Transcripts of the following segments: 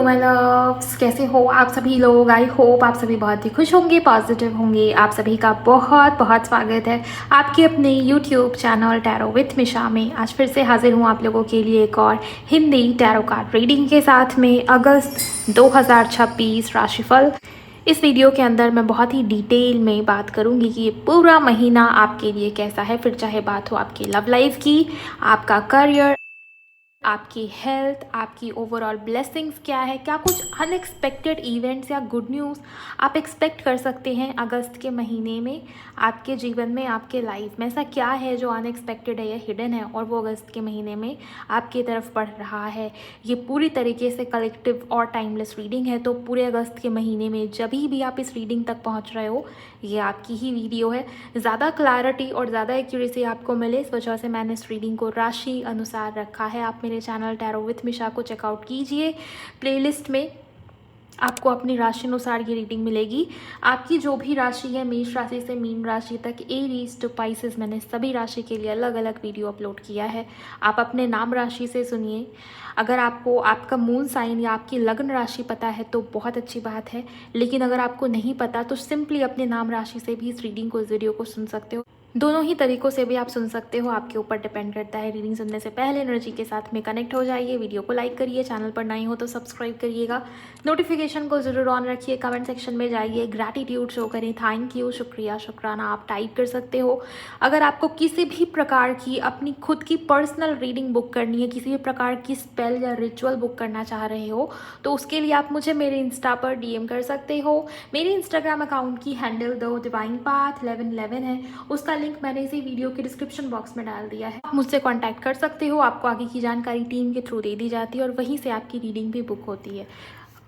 My loves, कैसे हो आप सभी लोग। आई होप आप सभी बहुत ही खुश होंगे, पॉजिटिव होंगे। आप सभी का बहुत बहुत स्वागत है आपके अपने यूट्यूब चैनल टैरो विथ मिशा में। आज फिर से हाजिर हूँ आप लोगों के लिए एक और हिंदी टैरो कार्ड रीडिंग के साथ में अगस्त 2026 राशिफल। इस वीडियो के अंदर मैं बहुत ही डिटेल में बात करूंगी कि ये पूरा महीना आपके लिए कैसा है। फिर चाहे बात हो आपकी लव लाइफ की, आपका करियर, आपकी हेल्थ, आपकी ओवरऑल ब्लेसिंग्स क्या है, क्या कुछ अनएक्सपेक्टेड इवेंट्स या गुड न्यूज़ आप एक्सपेक्ट कर सकते हैं अगस्त के महीने में आपके जीवन में, आपके लाइफ में। ऐसा क्या है जो अनएक्सपेक्टेड है या हिडन है और वो अगस्त के महीने में आपकी तरफ बढ़ रहा है। ये पूरी तरीके से कलेक्टिव और टाइमलेस रीडिंग है, तो पूरे अगस्त के महीने में जब भी आप इस रीडिंग तक पहुँच रहे हो, ये आपकी ही वीडियो है। ज़्यादा क्लैरिटी और ज़्यादा एक्यूरेसी आपको मिले, इस वजह से मैंने इस रीडिंग को राशि अनुसार रखा है। आप मेरे चैनल टैरो विथ मिशा को चेकआउट कीजिए। प्लेलिस्ट में आपको अपनी राशि अनुसार ये रीडिंग मिलेगी। आपकी जो भी राशि है, मेष राशि से मीन राशि तक, एरीज टू पाइसेस, मैंने सभी राशि के लिए अलग अलग वीडियो अपलोड किया है। आप अपने नाम राशि से सुनिए। अगर आपको आपका मूल साइन या आपकी लग्न राशि पता है तो बहुत अच्छी बात है, लेकिन अगर आपको नहीं पता तो सिंपली अपने नाम राशि से भी इस रीडिंग को, इस वीडियो को सुन सकते हो। दोनों ही तरीक़ों से भी आप सुन सकते हो, आपके ऊपर डिपेंड करता है। रीडिंग सुनने से पहले एनर्जी के साथ में कनेक्ट हो जाइए, वीडियो को लाइक करिए, चैनल पर नए हो तो सब्सक्राइब करिएगा, नोटिफिकेशन को ज़रूर ऑन रखिए, कमेंट सेक्शन में जाइए, ग्रैटिट्यूड शो करें, थैंक यू, शुक्रिया, शुक्राना आप टाइप कर सकते हो। अगर आपको किसी भी प्रकार की अपनी खुद की पर्सनल रीडिंग बुक करनी है, किसी भी प्रकार की स्पेल या रिचुअल बुक करना चाह रहे हो, तो उसके लिए आप मुझे मेरे इंस्टा पर डीएम कर सकते हो। मेरे इंस्टाग्राम अकाउंट की हैंडल द डिवाइन पाथ 1111 है, उसका लिंक मैंने इसी वीडियो के डिस्क्रिप्शन बॉक्स में डाल दिया है। आप मुझसे कांटेक्ट कर सकते हो, आपको आगे की जानकारी टीम के थ्रू दे दी जाती है और वहीं से आपकी रीडिंग भी बुक होती है।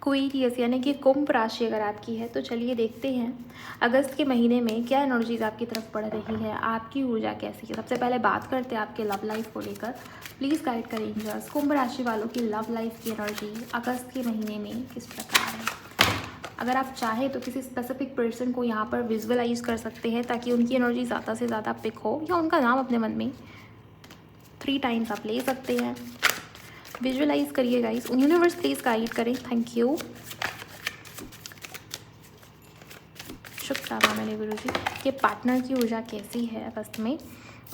क्वेरियस यानी कि कुंभ राशि अगर आपकी है तो चलिए देखते हैं अगस्त के महीने में क्या एनर्जीज आपकी तरफ बढ़ रही है, आपकी ऊर्जा कैसी है। सबसे पहले बात करते हैं आपके लव लाइफ को लेकर। प्लीज़ गाइड करें एंजल्स, कुंभ राशि वालों की लव लाइफ की एनर्जी अगस्त के महीने में किस प्रकार है। अगर आप चाहें तो किसी स्पेसिफिक पर्सन को यहाँ पर विजुअलाइज कर सकते हैं ताकि उनकी एनर्जी ज़्यादा से ज़्यादा पिक हो, या उनका नाम अपने मन में 3 टाइम्स आप ले सकते हैं। विजुअलाइज करिए गाइस, यूनिवर्स प्लीज़ गाइड करें, थैंक यू, शुक्राना मेरे गुरु जी। ये पार्टनर की ऊर्जा कैसी है अगस्त में।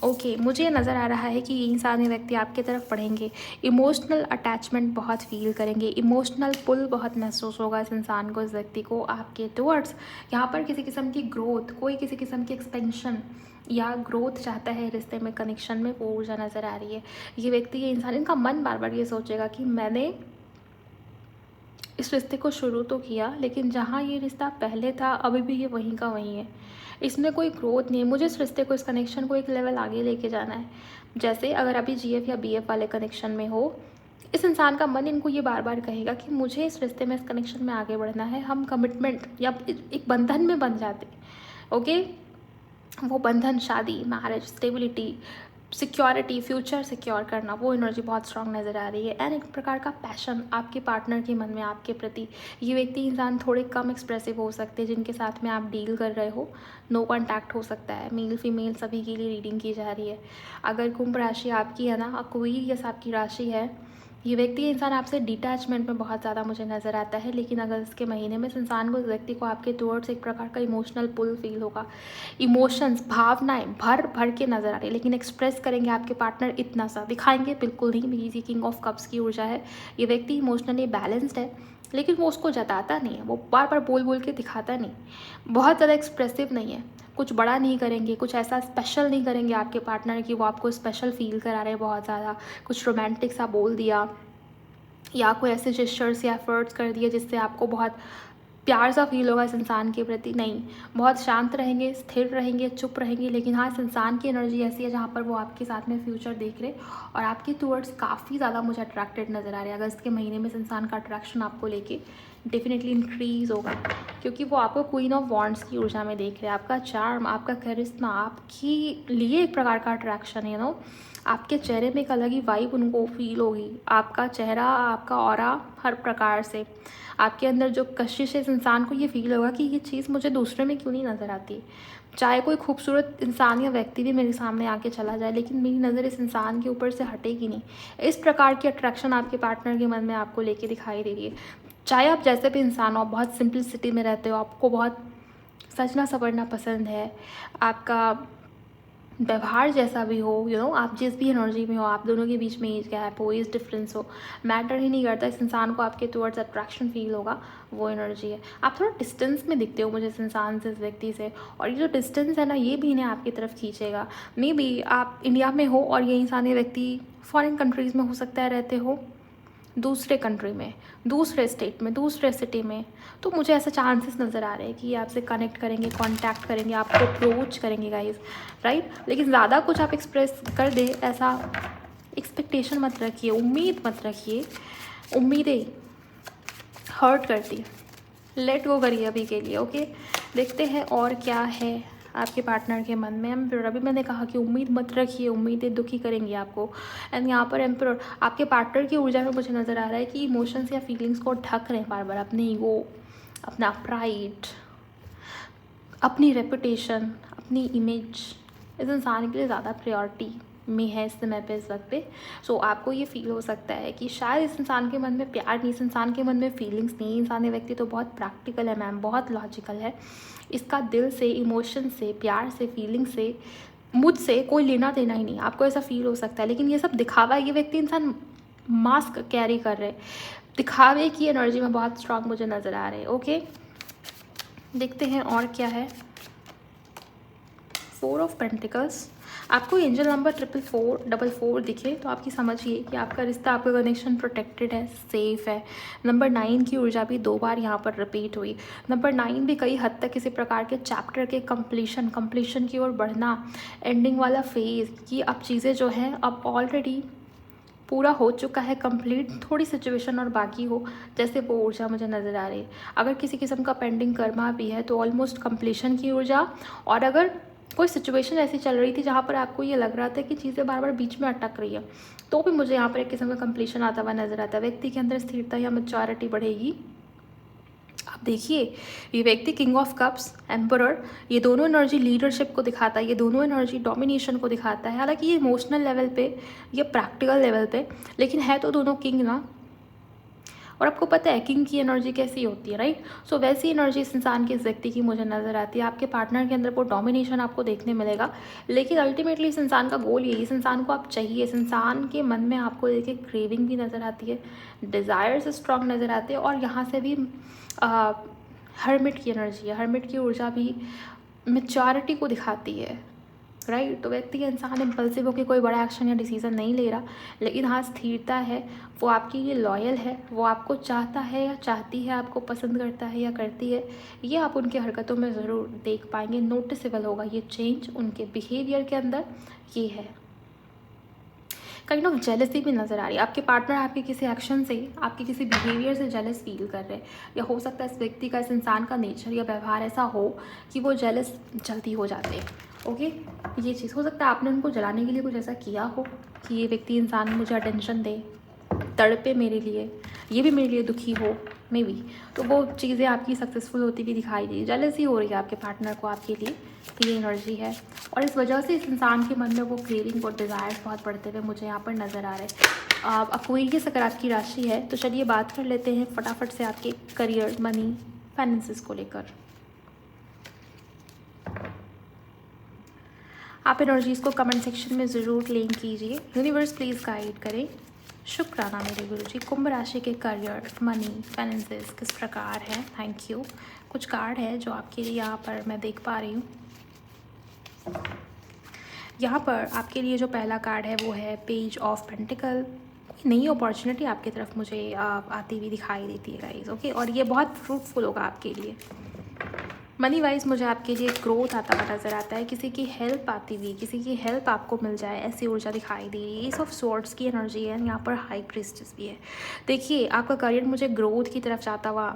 ओके, मुझे नज़र आ रहा है कि ये इंसान, ये व्यक्ति आपकी तरफ बढ़ेंगे, इमोशनल अटैचमेंट बहुत फील करेंगे, इमोशनल पुल बहुत महसूस होगा इस इंसान को, इस व्यक्ति को आपके टुवर्ड्स। यहाँ पर किसी किस्म की ग्रोथ, कोई किसी किस्म की एक्सपेंशन या ग्रोथ चाहता है रिश्ते में, कनेक्शन में, वो ऊर्जा नज़र आ रही है। ये व्यक्ति, ये इंसान, इनका मन बार बार ये सोचेगा कि मैंने इस रिश्ते को शुरू तो किया, लेकिन जहाँ ये रिश्ता पहले था अभी भी ये वहीं का वहीं है, इसमें कोई ग्रोथ नहीं है। मुझे इस रिश्ते को, इस कनेक्शन को एक लेवल आगे लेके जाना है। जैसे अगर अभी जीएफ या बीएफ वाले कनेक्शन में हो, इस इंसान का मन इनको ये बार बार कहेगा कि मुझे इस रिश्ते में, इस कनेक्शन में आगे बढ़ना है। हम कमिटमेंट या एक बंधन में बन जाते, ओके। वो बंधन, शादी, marriage, stability, security, future secure करना, वो एनर्जी बहुत स्ट्रांग नज़र आ रही है। एंड एक प्रकार का पैशन आपके पार्टनर के मन में आपके प्रति। ये व्यक्ति, इंसान थोड़े कम एक्सप्रेसिव हो सकते हैं जिनके साथ में आप डील कर रहे हो, नो कॉन्टैक्ट हो सकता है। मेल फीमेल सभी के लिए रीडिंग की जा रही है। अगर कुंभ राशि आपकी है ना, एक्वेरियस आपकी राशि है, ये व्यक्ति, इंसान आपसे डिटैचमेंट में बहुत ज़्यादा मुझे नज़र आता है, लेकिन अगर इसके महीने में इस इंसान को, इस व्यक्ति को आपके टुवर्ड्स एक प्रकार का इमोशनल पुल फील होगा। इमोशंस, भावनाएं भर भर के नज़र आ रही है, लेकिन एक्सप्रेस करेंगे आपके पार्टनर इतना सा दिखाएंगे बिल्कुल नहीं। मेरी किंग ऑफ कप्स की ऊर्जा है। ये व्यक्ति इमोशनली बैलेंस्ड है, लेकिन वो उसको जताता नहीं है, वो बार बार बोल बोल के दिखाता नहीं, बहुत ज़्यादा एक्सप्रेसिव नहीं है। कुछ बड़ा नहीं करेंगे, कुछ ऐसा स्पेशल नहीं करेंगे आपके पार्टनर की वो आपको स्पेशल फील करा रहे हैं बहुत ज़्यादा। कुछ रोमांटिक सा बोल दिया या कोई ऐसे जेस्चर्स या एफर्ट्स कर दिए जिससे आपको बहुत प्यार सा फील होगा इस इंसान के प्रति, नहीं। बहुत शांत रहेंगे, स्थिर रहेंगे, चुप रहेंगे, लेकिन हाँ, इस इंसान की एनर्जी ऐसी है जहाँ पर वो आपके साथ में फ्यूचर देख रहे और आपके टूवर्ड्स काफ़ी ज़्यादा मुझे अट्रैक्टेड नज़र आ रहे हैं। अगस्त के महीने में इस इंसान का अट्रैक्शन आपको लेके डेफिनेटली इंक्रीज होगा, क्योंकि वो आपको क्वीन ऑफ वॉन्ड्स की ऊर्जा में देख रहे हैं। आपका चार्म, आपका करिश्मा, आपकी लिए एक प्रकार का अट्रैक्शन है, नो। आपके चेहरे में एक अलग ही वाइब उनको फील होगी। आपका चेहरा, आपका ऑरा, हर प्रकार से आपके अंदर जो कशिश है, इस इंसान को ये फील होगा कि ये चीज़ मुझे दूसरे में क्यों नहीं नज़र आती। चाहे कोई खूबसूरत इंसान या व्यक्ति भी मेरे सामने आके चला जाए, लेकिन मेरी नज़र इस इंसान के ऊपर से हटेगी नहीं। इस प्रकार की अट्रैक्शन आपके पार्टनर के मन में आपको लेके दिखाई दे रही है। चाहे आप जैसे भी इंसान हो, आप बहुत सिंपलिसिटी में रहते हो, आपको बहुत सजना संवरना पसंद है, आपका व्यवहार जैसा भी हो, आप जिस भी एनर्जी में हो, आप दोनों के बीच में एज गैप हो, एज डिफरेंस हो, मैटर ही नहीं करता। इस इंसान को आपके टुवर्ड्स अट्रैक्शन फील होगा, वो एनर्जी है। आप थोड़ा डिस्टेंस में दिखते हो मुझे इस इंसान से, इस व्यक्ति से, और ये जो डिस्टेंस है ना, ये भी इन्हें आपकी तरफ खींचेगा। मे बी आप इंडिया में हो और ये इंसान, ये व्यक्ति फॉरेन कंट्रीज़ में हो सकता है रहते हो, दूसरे कंट्री में, दूसरे स्टेट में, दूसरे सिटी में। तो मुझे ऐसे चांसेस नज़र आ रहे हैं कि ये आपसे कनेक्ट करेंगे, कांटेक्ट करेंगे, आपको अप्रोच करेंगे गाइस, राइट। लेकिन ज़्यादा कुछ आप एक्सप्रेस कर दे ऐसा एक्सपेक्टेशन मत रखिए, उम्मीद मत रखिए। उम्मीदें हर्ट करती है, लेट गो करिए अभी के लिए, ओके। देखते हैं और क्या है आपके पार्टनर के मन में। एम्परर, अभी मैंने कहा कि उम्मीद मत रखिए, उम्मीदें दुखी करेंगी आपको। एंड यहाँ पर एम्परर, आपके पार्टनर की ऊर्जा में मुझे नज़र आ रहा है कि इमोशंस या फीलिंग्स को ढक रहे हैं बार बार, अपने ईगो, अपना प्राइड, अपनी रेपुटेशन, अपनी इमेज इस इंसान के लिए ज़्यादा प्रायोरिटी में है इस समय पे, इस वक्त पे। सो आपको ये फील हो सकता है कि शायद इस इंसान के मन में प्यार नहीं, इस इंसान के मन में फीलिंग्स नहीं। इंसान, व्यक्ति तो बहुत प्रैक्टिकल है मैम, बहुत लॉजिकल है। इसका दिल से, इमोशन से, प्यार से, फीलिंग से, मुझसे कोई लेना देना ही नहीं, आपको ऐसा फील हो सकता है। लेकिन ये सब दिखावा है, ये व्यक्ति इंसान मास्क कैरी कर रहे, दिखावे की एनर्जी में बहुत स्ट्रांग मुझे नज़र आ रहे हैं, ओके। देखते हैं और क्या है। 4 ऑफ पेंटिकल्स, आपको एंजल नंबर 444 दिखे तो आपकी समझिए कि आपका रिश्ता, आपका कनेक्शन प्रोटेक्टेड है, सेफ है। नंबर 9 की ऊर्जा भी 2 बार यहाँ पर रिपीट हुई। नंबर 9 भी कई हद तक किसी प्रकार के चैप्टर के कंप्लीशन की ओर बढ़ना, एंडिंग वाला फेज, कि अब चीज़ें जो हैं अब ऑलरेडी पूरा हो चुका है, कंप्लीट, थोड़ी सिचुएशन और बाकी हो, जैसे वो ऊर्जा मुझे नज़र आ रही है। अगर किसी किस्म का पेंडिंग कर्मा भी है तो ऑलमोस्ट कंप्लीशन की ऊर्जा। और अगर कोई सिचुएशन ऐसी चल रही थी जहाँ पर आपको ये लग रहा था कि चीज़ें बार बार बीच में अटक रही है, तो भी मुझे यहाँ पर एक किस्म का कंप्लीशन आता हुआ नज़र आता है। व्यक्ति के अंदर स्थिरता या मैच्योरिटी बढ़ेगी। आप देखिए, ये व्यक्ति किंग ऑफ कप्स, एम्परर, ये दोनों एनर्जी लीडरशिप को दिखाता है, ये दोनों एनर्जी डोमिनेशन को दिखाता है। हालांकि ये इमोशनल लेवल पे, ये प्रैक्टिकल लेवल पे, लेकिन है तो दोनों किंग ना। और आपको पता है किंग की एनर्जी कैसी होती है, राइट। सो वैसी एनर्जी इस इंसान की, इस व्यक्ति की मुझे नज़र आती है। आपके पार्टनर के अंदर वो डोमिनेशन आपको देखने मिलेगा, लेकिन अल्टीमेटली इस इंसान का गोल यही, इस इंसान को आप चाहिए। इस इंसान के मन में आपको देखिए क्रेविंग भी नज़र आती है, डिज़ायर्स स्ट्रॉन्ग नज़र आते हैं। और यहाँ से भी हर्मिट की एनर्जी है, हर्मिट की ऊर्जा भी मैच्योरिटी को दिखाती है, राइट। तो व्यक्ति का इंसान इम्पल्सिव होकर कोई बड़ा एक्शन या डिसीजन नहीं ले रहा, लेकिन हाँ स्थिरता है, वो आपके लिए लॉयल है, वो आपको चाहता है या चाहती है, आपको पसंद करता है या करती है, ये आप उनकी हरकतों में ज़रूर देख पाएंगे। नोटिसेबल होगा ये चेंज उनके बिहेवियर के अंदर, ये है। काइंड ऑफ जेलसी भी नज़र आ रही है। आपके पार्टनर आपके किसी एक्शन से, आपके किसी बिहेवियर से जेलस फील कर रहे हैं, या हो सकता है इस व्यक्ति का, इस इंसान का नेचर या व्यवहार ऐसा हो कि वो जेलस जल्दी हो जाते हैं, ओके। ये चीज़ हो सकता है आपने उनको जलाने के लिए कुछ ऐसा किया हो कि ये व्यक्ति, इंसान मुझे अटेंशन दे, तड़पे मेरे लिए, ये भी मेरे लिए दुखी हो, मे बी। तो वो चीज़ें आपकी सक्सेसफुल होती हुई दिखाई दी, जेलसी हो रही है आपके पार्टनर को आपके लिए, ये एनर्जी है। और इस वजह से इस इंसान के मन में वो क्रेविंग और डिज़ायर्स बहुत बढ़ते हुए मुझे यहाँ पर नज़र आ रहे हैं। एक्वेरियस अगर आपकी राशि है तो चलिए बात कर लेते हैं फटाफट से आपके करियर, मनी, फाइनेंसिस को लेकर। आप एनर्जीज़ को कमेंट सेक्शन में ज़रूर लिंक कीजिए। यूनिवर्स प्लीज़ गाइड करें। शुक्राना मेरे गुरुजी। कुंभ राशि के करियर, मनी, फाइनेंसेस किस प्रकार है? Thank you. कुछ कार्ड है जो आपके लिए यहाँ पर मैं देख पा रही हूँ। यहाँ पर आपके लिए जो पहला कार्ड है वो है पेज ऑफ पेंटिकल। कोई नई अपॉर्चुनिटी आपकी तरफ मुझे आती हुई दिखाई देती है गाइस, ओके। और ये बहुत फ्रूटफुल होगा आपके लिए। मनी वाइज मुझे आपके लिए ग्रोथ आता हुआ नज़र आता है, किसी की हेल्प आती हुई, किसी की हेल्प आपको मिल जाए, ऐसी ऊर्जा दिखाई दे रही है। एस ऑफ स्वॉर्ड्स की एनर्जी है, यहाँ पर हाई प्रीस्टेस भी है। देखिए आपका करियर मुझे ग्रोथ की तरफ जाता हुआ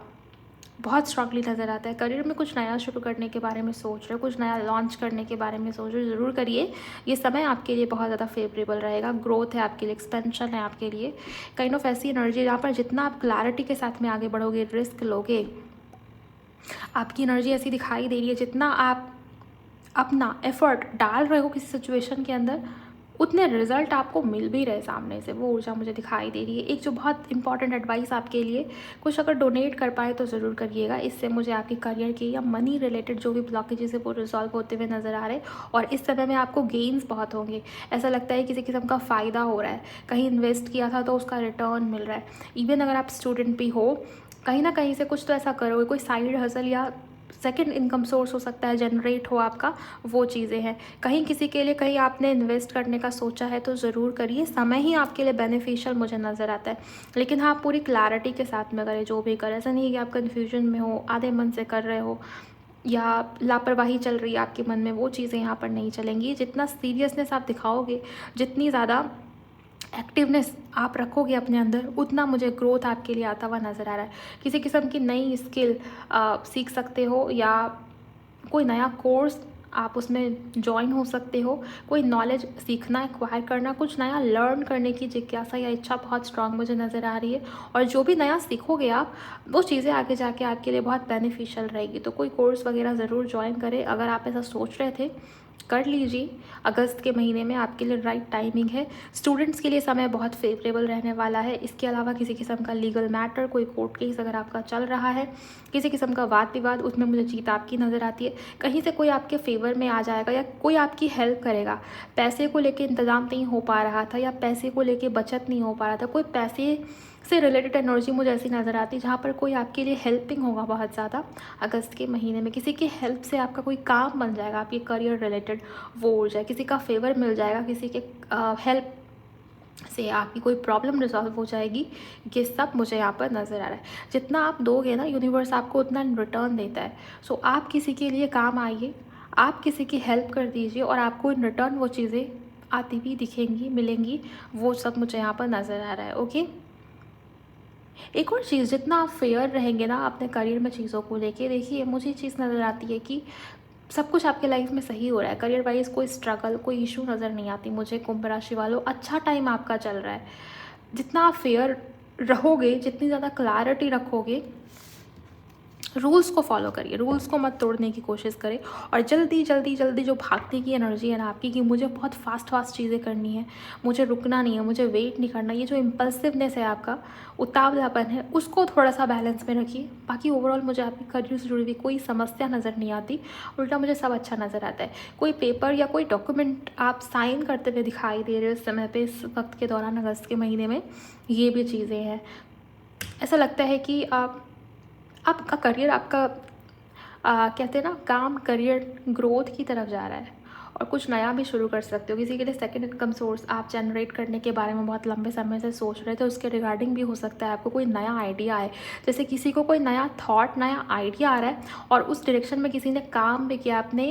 बहुत स्ट्रांगली नज़र आता है। करियर में कुछ नया शुरू करने के बारे में सोच रहे हो, कुछ नया लॉन्च करने के बारे में सोच रहे हो, ज़रूर करिए। ये समय आपके लिए बहुत ज़्यादा फेवरेबल रहेगा। ग्रोथ है आपके लिए, एक्सपेंशन है आपके लिए, काइंड ऑफ ऐसी एनर्जी जहाँ पर जितना आप क्लैरिटी के साथ में आगे बढ़ोगे, रिस्क लोगे, आपकी एनर्जी ऐसी दिखाई दे रही है, जितना आप अपना एफर्ट डाल रहे हो किसी सिचुएशन के अंदर, उतने रिजल्ट आपको मिल भी रहे सामने से, वो ऊर्जा मुझे दिखाई दे रही है। एक जो बहुत इंपॉर्टेंट एडवाइस आपके लिए, कुछ अगर डोनेट कर पाए तो ज़रूर करिएगा। इससे मुझे आपके करियर की या मनी रिलेटेड जो भी ब्लॉकेजेस है वो रिजॉल्व होते हुए नज़र आ रहे हैं, और इस समय में आपको गेन्स बहुत होंगे। ऐसा लगता है किसी किस्म का फ़ायदा हो रहा है, कहीं इन्वेस्ट किया था तो उसका रिटर्न मिल रहा है। इवन अगर आप स्टूडेंट भी हो, कहीं ना कहीं से कुछ तो ऐसा करोगे, कोई साइड हसल या सेकंड इनकम सोर्स हो सकता है जनरेट हो आपका, वो चीज़ें हैं। कहीं किसी के लिए कहीं आपने इन्वेस्ट करने का सोचा है तो ज़रूर करिए, समय ही आपके लिए बेनिफिशियल मुझे नज़र आता है। लेकिन हाँ, पूरी क्लैरिटी के साथ में करें जो भी करें। ऐसा नहीं है कि आप कन्फ्यूजन में हो, आधे मन से कर रहे हो या लापरवाही चल रही है आपके मन में, वो चीज़ें यहाँ पर नहीं चलेंगी। जितना सीरियसनेस आप दिखाओगे, जितनी ज़्यादा एक्टिवनेस आप रखोगे अपने अंदर, उतना मुझे ग्रोथ आपके लिए आता हुआ नज़र आ रहा है। किसी किस्म की नई स्किल सीख सकते हो, या कोई नया कोर्स आप उसमें ज्वाइन हो सकते हो। कोई नॉलेज सीखना, एक्वायर करना, कुछ नया लर्न करने की जिज्ञासा या इच्छा बहुत स्ट्रांग मुझे नज़र आ रही है। और जो भी नया सीखोगे आप, वो चीज़ें आगे जाके आपके लिए बहुत बेनिफिशियल रहेगी। तो कोई कोर्स वगैरह ज़रूर ज्वाइन करें। अगर आप ऐसा सोच रहे थे, कर लीजिए। अगस्त के महीने में आपके लिए राइट टाइमिंग है। स्टूडेंट्स के लिए समय बहुत फेवरेबल रहने वाला है। इसके अलावा किसी किस्म का लीगल मैटर, कोई कोर्ट केस अगर आपका चल रहा है, किसी किस्म का वाद विवाद, उसमें मुझे जीत आपकी नज़र आती है। कहीं से कोई आपके फेवर में आ जाएगा या कोई आपकी हेल्प करेगा। पैसे को लेके इंतज़ाम नहीं हो पा रहा था या पैसे को लेके बचत नहीं हो पा रहा था, कोई पैसे से रिलेटेड एनर्जी मुझे ऐसी नज़र आती है जहाँ पर कोई आपके लिए हेल्पिंग होगा बहुत ज़्यादा। अगस्त के महीने में किसी की हेल्प से आपका कोई काम बन जाएगा, आपके करियर रिलेटेड वो हो जाए, किसी का फेवर मिल जाएगा, किसी के हेल्प से आपकी कोई प्रॉब्लम रिजॉल्व हो जाएगी। ये सब मुझे यहाँ पर नज़र आ रहा है। जितना आप दोगे ना, यूनिवर्स आपको उतना रिटर्न देता है। सो आप किसी के लिए काम आइए, आप किसी की हेल्प कर दीजिए, और आपको इन रिटर्न वो चीज़ें आती हुई दिखेंगी, मिलेंगी। वो सब मुझे यहाँ पर नज़र आ रहा है। ओके, एक और चीज़, जितना आप फेयर रहेंगे ना अपने करियर में चीज़ों को लेके, देखिए मुझे चीज़ नज़र आती है कि सब कुछ आपके लाइफ में सही हो रहा है। करियर वाइज कोई स्ट्रगल, कोई इशू नज़र नहीं आती मुझे। कुंभ राशि वालों, अच्छा टाइम आपका चल रहा है। जितना आप फेयर रहोगे, जितनी ज़्यादा क्लैरिटी रखोगे, रूल्स को फॉलो करिए, रूल्स को मत तोड़ने की कोशिश करें। और जल्दी जल्दी जल्दी जो भागने की एनर्जी है ना आपकी, कि मुझे बहुत फास्ट चीज़ें करनी है, मुझे रुकना नहीं है, मुझे वेट नहीं करना, ये जो इम्पल्सिवनेस है आपका, उतावलापन है, उसको थोड़ा सा बैलेंस में रखिए। बाकी ओवरऑल मुझे आपके करियर से जुड़ी हुई कोई समस्या नज़र नहीं आती, उल्टा मुझे सब अच्छा नज़र आता है। कोई पेपर या कोई डॉक्यूमेंट आप साइन करते हुए दिखाई दे रहे हो इस समय पे, इस वक्त के दौरान, अगस्त के महीने में, ये भी चीज़ें हैं। ऐसा लगता है कि आपका करियर, आपका कहते हैं ना, काम करियर ग्रोथ की तरफ जा रहा है, और कुछ नया भी शुरू कर सकते हो। किसी के लिए सेकंड इनकम सोर्स आप जनरेट करने के बारे में बहुत लंबे समय से सोच रहे थे, उसके रिगार्डिंग भी हो सकता है आपको कोई नया आइडिया आए। जैसे किसी को कोई नया थॉट, नया आइडिया आ रहा है, और उस डायरेक्शन में किसी ने काम भी किया, आपने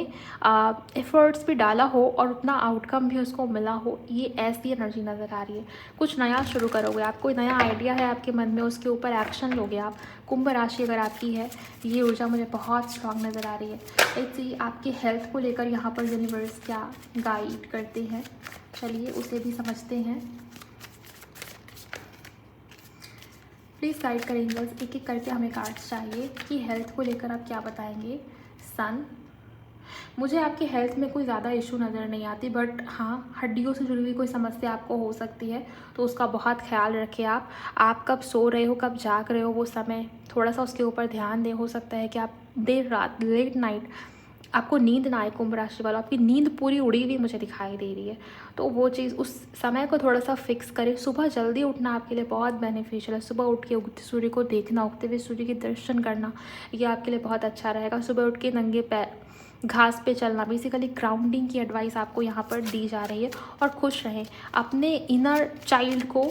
एफर्ट्स भी डाला हो, और उतना आउटकम भी उसको मिला हो। ये ऐसी एनर्जी नज़र आ रही है। कुछ नया शुरू करोगे आप, कोई नया आइडिया है आपके मन में, उसके ऊपर एक्शन लोगे आप। कुंभ राशि अगर आपकी है, ये ऊर्जा मुझे बहुत स्ट्रांग नज़र आ रही है। ऐसे आपकी हेल्थ को लेकर यहाँ पर यूनिवर्स क्या गाइड करते हैं, चलिए उसे भी समझते हैं। प्लीज़ गाइड करें एंजल्स, एक एक करके हमें कार्ड्स चाहिए कि हेल्थ को लेकर आप क्या बताएंगे। सन, मुझे आपकी हेल्थ में कोई ज़्यादा इशू नज़र नहीं आती, बट हाँ, हड्डियों से जुड़ी हुई कोई समस्या आपको हो सकती है, तो उसका बहुत ख्याल रखें आप कब सो रहे हो, कब जाग रहे हो, वो समय थोड़ा सा उसके ऊपर ध्यान दें। हो सकता है कि आप देर रात, लेट नाइट आपको नींद ना आए। कुंभ राशि वालों, आपकी नींद पूरी उड़ी हुई मुझे दिखाई दे रही है, तो वो चीज़, उस समय को थोड़ा सा फिक्स करें। सुबह जल्दी उठना आपके लिए बहुत बेनिफिशियल है। सुबह उठ के उगते सूर्य को देखना, उगते हुए सूर्य के दर्शन करना, ये आपके लिए बहुत अच्छा रहेगा। सुबह उठ के नंगे पैर घास पे चलना, बेसिकली ग्राउंडिंग की एडवाइस आपको यहाँ पर दी जा रही है। और खुश रहें, अपने इनर चाइल्ड को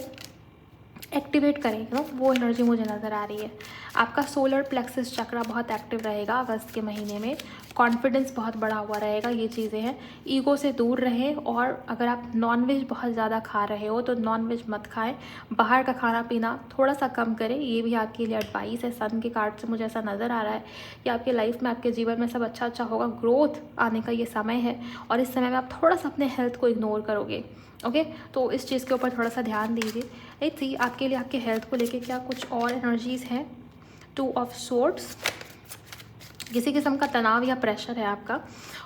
एक्टिवेट करें, वो एनर्जी मुझे नज़र आ रही है। आपका सोलर प्लेक्सस चक्रा बहुत एक्टिव रहेगा अगस्त के महीने में। कॉन्फिडेंस बहुत बढ़ा हुआ रहेगा, ये चीज़ें हैं। ईगो से दूर रहें, और अगर आप नॉनवेज बहुत ज़्यादा खा रहे हो तो नॉनवेज मत खाएं। बाहर का खाना पीना थोड़ा सा कम करें, ये भी आपके लिए एडवाइस है। सन के कार्ड से मुझे ऐसा नज़र आ रहा है कि आपके लाइफ में, आपके जीवन में सब अच्छा होगा। ग्रोथ आने का ये समय है, और इस समय में आप थोड़ा सा अपने हेल्थ को इग्नोर करोगे। ओके, तो इस चीज़ के ऊपर थोड़ा सा ध्यान दीजिए। एक थी आपके लिए, आपके हेल्थ को लेके क्या कुछ और एनर्जीज़ हैं। 2 ऑफ सोर्ड्स, किसी किस्म का तनाव या प्रेशर है आपका,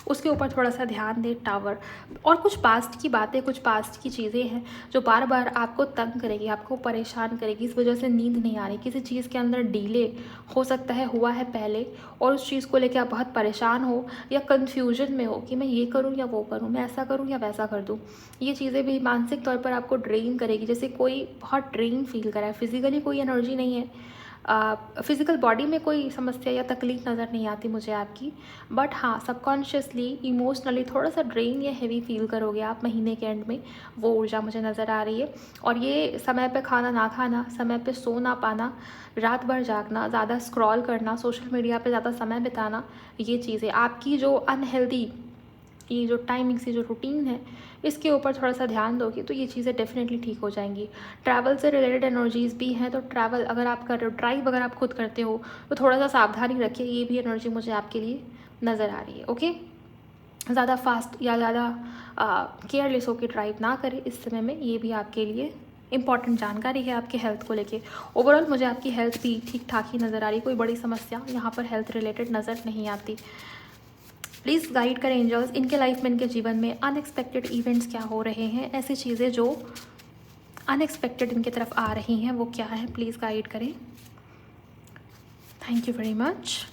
उसके ऊपर थोड़ा सा ध्यान दें। टावर और कुछ पास्ट की बातें, कुछ पास्ट की चीज़ें हैं जो बार बार आपको तंग करेगी, आपको परेशान करेगी, इस वजह से नींद नहीं आ रही, किसी चीज़ के अंदर डिले हो सकता है, हुआ है पहले, और उस चीज़ को लेकर आप बहुत परेशान हो या कन्फ्यूजन में हो कि मैं ये करूँ या वो करूँ, मैं ऐसा करूँ या वैसा कर दूँ। ये चीज़ें भी मानसिक तौर पर आपको ड्रेन करेगी, जैसे कोई बहुत ड्रेन फील करा है, फिजिकली कोई एनर्जी नहीं है, फिज़िकल बॉडी में कोई समस्या या तकलीफ नज़र नहीं आती मुझे आपकी, बट हाँ सबकॉन्शियसली इमोशनली थोड़ा सा ड्रेन या हेवी फील करोगे आप महीने के एंड में, वो ऊर्जा मुझे नज़र आ रही है। और ये समय पे खाना ना खाना, समय पे सो ना पाना, रात भर जागना, ज़्यादा स्क्रॉल करना, सोशल मीडिया पे ज़्यादा समय बिताना, ये चीज़ें आपकी जो अनहेल्दी, ये जो टाइमिंग से जो रूटीन है, इसके ऊपर थोड़ा सा ध्यान दोगे तो ये चीज़ें डेफिनेटली ठीक हो जाएंगी। ट्रैवल से रिलेटेड एनर्जीज़ भी हैं, तो ट्रैवल अगर आप कर रहे हो, ड्राइव अगर आप खुद करते हो तो थोड़ा सा सावधानी रखिए, ये भी एनर्जी मुझे आपके लिए नज़र आ रही है। ओके, ज़्यादा फास्ट या ज़्यादा केयरलेस होकर ड्राइव ना करें इस समय में, ये भी आपके लिए इंपॉर्टेंट जानकारी है आपके हेल्थ को लेके। ओवरऑल मुझे आपकी हेल्थ भी ठीक ठाक ही नज़र आ रही, कोई बड़ी समस्या यहाँ पर हेल्थ रिलेटेड नज़र नहीं आती। प्लीज़ गाइड करें एंजल्स, इनके लाइफ में, इनके जीवन में अनएक्सपेक्टेड इवेंट्स क्या हो रहे हैं, ऐसी चीज़ें जो अनएक्सपेक्टेड इनके तरफ आ रही हैं वो क्या है, प्लीज़ गाइड करें। Thank you very much.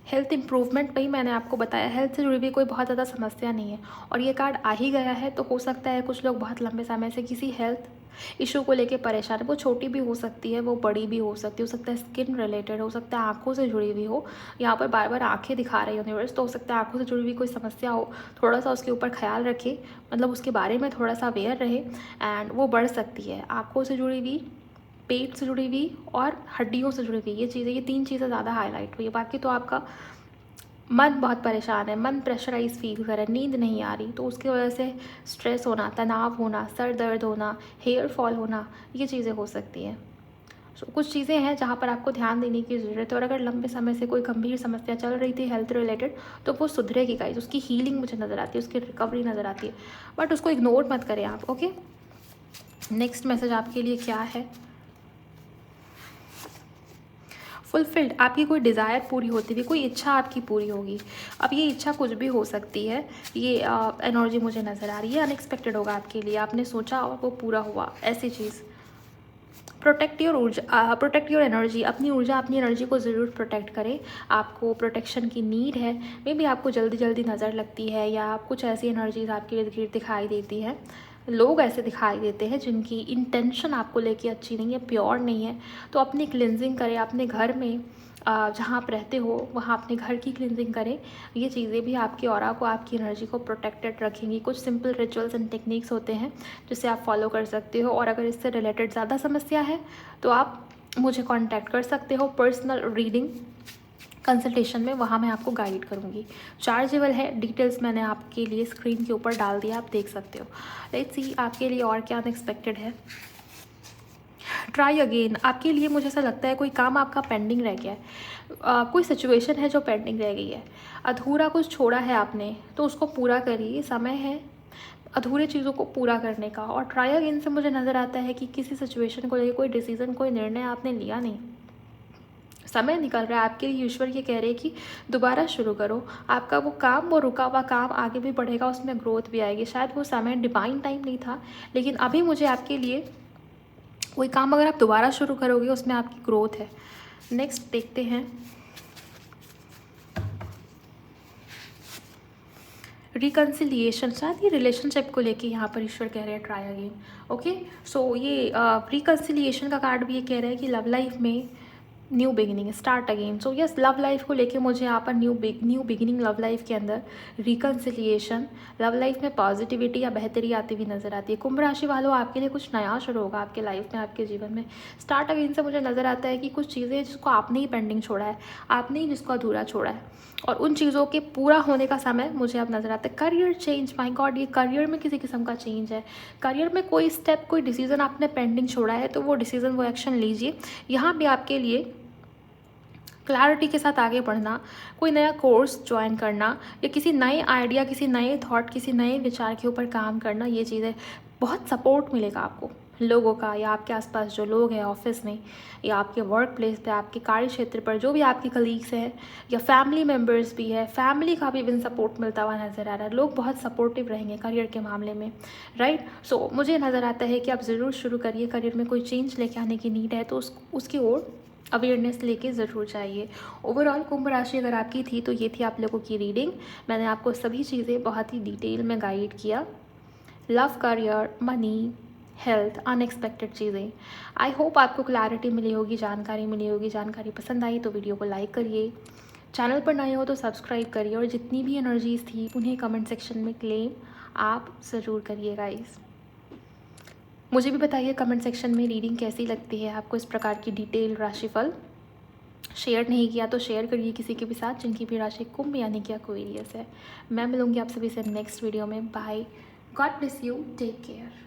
Health improvement वही मैंने आपको बताया, हेल्थ से जुड़ी हुई कोई बहुत ज़्यादा समस्या नहीं है, और ये कार्ड आ ही गया है तो हो सकता है कुछ लोग बहुत लंबे समय से किसी हेल्थ इशू को लेके परेशान है। वो छोटी भी हो सकती है, वो बड़ी भी हो सकती है, हो सकता है स्किन रिलेटेड, हो सकता है आँखों से जुड़ी हुई हो, यहाँ पर बार बार आँखें दिखा रही यूनिवर्स, तो हो सकता है आँखों से जुड़ी हुई कोई समस्या हो। थोड़ा सा उसके ऊपर ख्याल रखें, मतलब उसके बारे में थोड़ा सा अवेयर रहे, एंड वो बढ़ सकती है। आँखों से जुड़ी हुई, पेट से जुड़ी हुई और हड्डियों से जुड़ी हुई, ये चीज़ें, ये 3 चीज़ें ज़्यादा हाईलाइट हुई है। बाकी तो आपका मन बहुत परेशान है, मन प्रेशराइज फील कर रहा है, नींद नहीं आ रही, तो उसकी वजह से स्ट्रेस होना, तनाव होना, सर दर्द होना, हेयर फॉल होना, ये चीज़ें हो सकती हैं। सो कुछ चीज़ें हैं जहाँ पर आपको ध्यान देने की ज़रूरत है, और अगर लंबे समय से कोई गंभीर समस्या चल रही थी हेल्थ रिलेटेड तो वो सुधरेगी गाइस, उसकी हीलिंग मुझे नज़र आती है, उसकी रिकवरी नज़र आती है, बट उसको इग्नोर मत करें आप। ओके, नेक्स्ट मैसेज आपके लिए क्या है। फुलफिल्ड, आपकी कोई डिज़ायर पूरी होती हुई, कोई इच्छा आपकी पूरी होगी। अब ये इच्छा कुछ भी हो सकती है, ये एनर्जी मुझे नज़र आ रही है, अनएक्सपेक्टेड होगा आपके लिए, आपने सोचा और वो पूरा हुआ, ऐसी चीज़। प्रोटेक्ट योर ऊर्जा, प्रोटेक्ट योर एनर्जी, अपनी ऊर्जा, अपनी एनर्जी को ज़रूर प्रोटेक्ट करें। आपको प्रोटेक्शन की नीड है, मे बी आपको जल्दी जल्दी नज़र लगती है, या आप कुछ ऐसी एनर्जीज आपके इर्द गिर्द दिखाई देती है, लोग ऐसे दिखाई देते हैं जिनकी इंटेंशन आपको लेके अच्छी नहीं है, प्योर नहीं है, तो अपनी क्लिनजिंग करें अपने घर में, जहाँ आप रहते हो वहाँ अपने घर की क्लिनजिंग करें। ये चीज़ें भी आपकी ऑरा को, आपकी एनर्जी को प्रोटेक्टेड रखेंगी। कुछ सिंपल रिचुअल्स एंड टेक्निक्स होते हैं जिसे आप फॉलो कर सकते हो, और अगर इससे रिलेटेड ज़्यादा समस्या है तो आप मुझे कांटेक्ट कर सकते हो पर्सनल रीडिंग कंसल्टेशन में, वहाँ मैं आपको गाइड करूँगी। चार्जेबल है, डिटेल्स मैंने आपके लिए स्क्रीन के ऊपर डाल दिया, आप देख सकते हो। लेट्स सी आपके लिए और क्या अनएक्सपेक्टेड है। ट्राई अगेन, आपके लिए मुझे ऐसा लगता है कोई काम आपका पेंडिंग रह गया है, कोई सिचुएशन है जो पेंडिंग रह गई है, अधूरा कुछ छोड़ा है आपने तो उसको पूरा करिए, समय है अधूरे चीज़ों को पूरा करने का। और ट्राई अगेन से मुझे नज़र आता है कि किसी सिचुएशन को लेकर कोई डिसीज़न, कोई निर्णय आपने लिया नहीं, समय निकल रहा है आपके लिए, ईश्वर ये कह रहे हैं कि दोबारा शुरू करो, आपका वो काम, वो रुका हुआ काम आगे भी बढ़ेगा, उसमें ग्रोथ भी आएगी। शायद वो समय डिवाइन टाइम नहीं था, लेकिन अभी मुझे आपके लिए कोई काम अगर आप दोबारा शुरू करोगे उसमें आपकी ग्रोथ है। नेक्स्ट देखते हैं, रिकन्सिलिएशन, शायद ये रिलेशनशिप को लेके यहाँ पर ईश्वर कह रहे हैं ट्राई अगेन। ओके, सो ये रिकन्सिलिएशन का कार्ड भी ये कह रहा है कि लव लाइफ में new beginning, start again. So yes, love life को लेके मुझे यहाँ पर न्यू बिगिनिंग, लव लाइफ के अंदर रिकन्सिलिएशन, लव लाइफ में पॉजिटिविटी या बेहतरी आती हुई नज़र आती है। कुंभ राशि वालों, आपके लिए कुछ नया शुरू होगा आपके लाइफ में, आपके जीवन में। स्टार्ट अगेन से मुझे नज़र आता है कि कुछ चीज़ें जिसको आपने ही पेंडिंग छोड़ा है, आपने ही जिसको अधूरा छोड़ा है, और उन चीज़ों के पूरा होने का समय मुझे अब नज़र आता है। करियर चेंज, माय गॉड, ये करियर में किसी किस्म का चेंज है, करियर में कोई स्टेप, कोई डिसीज़न आपने पेंडिंग छोड़ा है, तो वो डिसीज़न, वो एक्शन लीजिए। यहाँ भी आपके लिए क्लैरिटी के साथ आगे बढ़ना, कोई नया कोर्स ज्वाइन करना, या किसी नए आइडिया, किसी नए थॉट, किसी नए विचार के ऊपर काम करना, ये चीज़ें बहुत सपोर्ट मिलेगा आपको। लोगों का या आपके आसपास जो लोग हैं ऑफिस में या आपके वर्क प्लेस पे, आपके कार्य क्षेत्र पर जो भी आपके कलीग्स हैं या फैमिली मेम्बर्स भी है, फैमिली का भी इवन सपोर्ट मिलता हुआ नज़र आ रहा है। लोग बहुत सपोर्टिव रहेंगे करियर के मामले में, राइट। सो मुझे नज़र आता है कि आप ज़रूर शुरू करिए। करियर में कोई चेंज लेके आने की नीड है तो उसकी ओर अवेयरनेस लेके ज़रूर चाहिए। ओवरऑल कुंभ राशि अगर आपकी थी तो ये थी आप लोगों की रीडिंग। मैंने आपको सभी चीज़ें बहुत ही डिटेल में गाइड किया। Love, career, money, health, unexpected चीज़ें। आई होप आपको क्लैरिटी मिली होगी, जानकारी मिली होगी। जानकारी पसंद आई तो वीडियो को लाइक करिए, चैनल पर नए हो तो सब्सक्राइब करिए, और जितनी भी एनर्जीज थी उन्हें कमेंट सेक्शन में क्लेम आप ज़रूर करिए गाइस। मुझे भी बताइए कमेंट सेक्शन में रीडिंग कैसी लगती है आपको। इस प्रकार की डिटेल राशिफल शेयर नहीं किया तो शेयर करिए किसी के भी साथ जिनकी भी राशि कुंभ यानी कि एक्वेरियस है। मैं मिलूंगी आप सभी से नेक्स्ट वीडियो में। Bye, God bless you, take care.